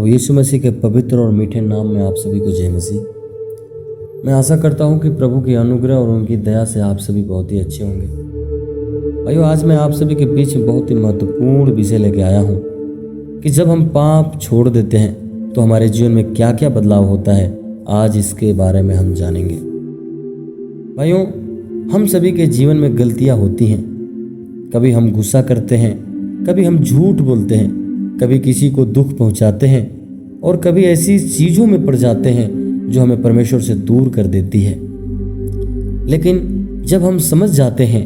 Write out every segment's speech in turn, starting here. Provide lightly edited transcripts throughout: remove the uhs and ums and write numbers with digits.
प्रभु यीशु मसीह के पवित्र और मीठे नाम में आप सभी को जय मसीह। मैं आशा करता हूं कि प्रभु की अनुग्रह और उनकी दया से आप सभी बहुत ही अच्छे होंगे। भाइयों, आज मैं आप सभी के बीच में बहुत ही महत्वपूर्ण विषय लेके आया हूं कि जब हम पाप छोड़ देते हैं तो हमारे जीवन में क्या क्या बदलाव होता है। आज इसके बारे में हम जानेंगे। भाइयों, हम सभी के जीवन में गलतियां होती हैं। कभी हम गुस्सा करते हैं, कभी हम झूठ बोलते हैं, कभी किसी को दुख पहुंचाते हैं और कभी ऐसी चीज़ों में पड़ जाते हैं जो हमें परमेश्वर से दूर कर देती है। लेकिन जब हम समझ जाते हैं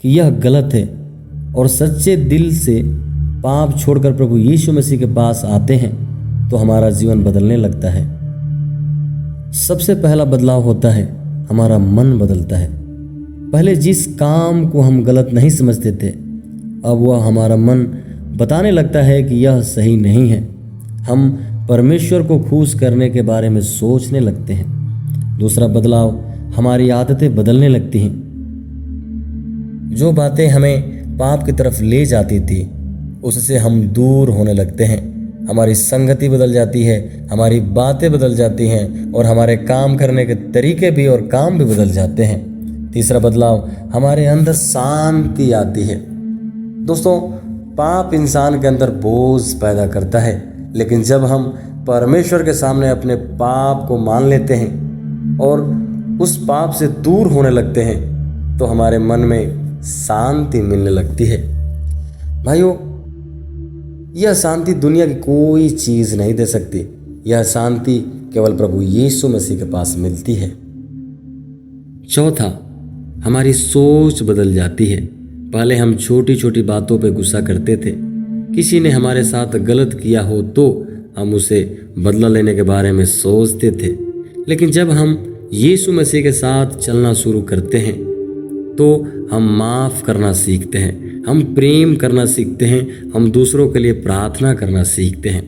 कि यह गलत है और सच्चे दिल से पाप छोड़कर प्रभु यीशु मसीह के पास आते हैं तो हमारा जीवन बदलने लगता है। सबसे पहला बदलाव होता है, हमारा मन बदलता है। पहले जिस काम को हम गलत नहीं समझते थे, अब वह हमारा मन बताने लगता है कि यह सही नहीं है। हम परमेश्वर को खुश करने के बारे में सोचने लगते हैं। दूसरा बदलाव, हमारी आदतें बदलने लगती हैं। जो बातें हमें पाप की तरफ ले जाती थी उससे हम दूर होने लगते हैं। हमारी संगति बदल जाती है, हमारी बातें बदल जाती हैं और हमारे काम करने के तरीके भी और काम भी बदल जाते हैं। तीसरा बदलाव, हमारे अंदर शांति आती है। दोस्तों, पाप इंसान के अंदर बोझ पैदा करता है, लेकिन जब हम परमेश्वर के सामने अपने पाप को मान लेते हैं और उस पाप से दूर होने लगते हैं तो हमारे मन में शांति मिलने लगती है। भाइयों, यह शांति दुनिया की कोई चीज़ नहीं दे सकती। यह शांति केवल प्रभु यीशु मसीह के पास मिलती है। चौथा, हमारी सोच बदल जाती है। पहले हम छोटी छोटी बातों पे गुस्सा करते थे। किसी ने हमारे साथ गलत किया हो तो हम उसे बदला लेने के बारे में सोचते थे। लेकिन जब हम यीशु मसीह के साथ चलना शुरू करते हैं तो हम माफ़ करना सीखते हैं, हम प्रेम करना सीखते हैं, हम दूसरों के लिए प्रार्थना करना सीखते हैं।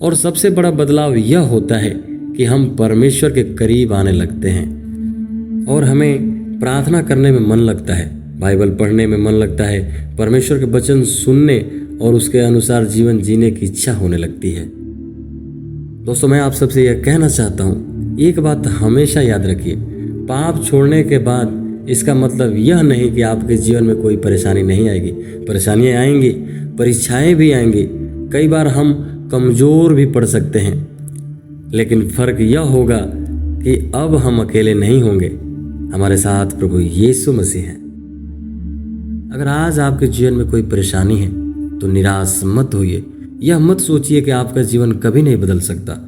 और सबसे बड़ा बदलाव यह होता है कि हम परमेश्वर के करीब आने लगते हैं और हमें प्रार्थना करने में मन लगता है, बाइबल पढ़ने में मन लगता है, परमेश्वर के वचन सुनने और उसके अनुसार जीवन जीने की इच्छा होने लगती है। दोस्तों, मैं आप सबसे यह कहना चाहता हूँ, एक बात हमेशा याद रखिए, पाप छोड़ने के बाद इसका मतलब यह नहीं कि आपके जीवन में कोई परेशानी नहीं आएगी। परेशानियाँ आएंगी, परीक्षाएं भी आएंगी, कई बार हम कमज़ोर भी पड़ सकते हैं, लेकिन फ़र्क यह होगा कि अब हम अकेले नहीं होंगे, हमारे साथ प्रभु यीशु मसीह है। अगर आज आपके जीवन में कोई परेशानी है तो निराश मत होइए। यह मत सोचिए कि आपका जीवन कभी नहीं बदल सकता।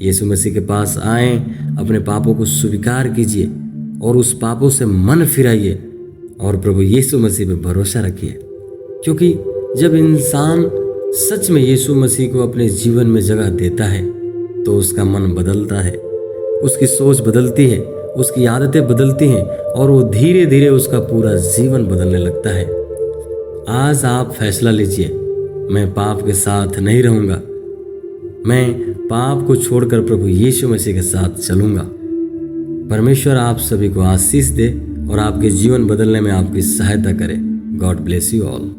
यीशु मसीह के पास आएं, अपने पापों को स्वीकार कीजिए और उस पापों से मन फिराइए और प्रभु यीशु मसीह पर भरोसा रखिए। क्योंकि जब इंसान सच में यीशु मसीह को अपने जीवन में जगह देता है तो उसका मन बदलता है, उसकी सोच बदलती है, उसकी आदतें बदलती हैं और वो धीरे धीरे उसका पूरा जीवन बदलने लगता है। आज आप फैसला लीजिए, मैं पाप के साथ नहीं रहूँगा, मैं पाप को छोड़कर प्रभु यीशु मसीह के साथ चलूँगा। परमेश्वर आप सभी को आशीष दे और आपके जीवन बदलने में आपकी सहायता करे। God bless you all.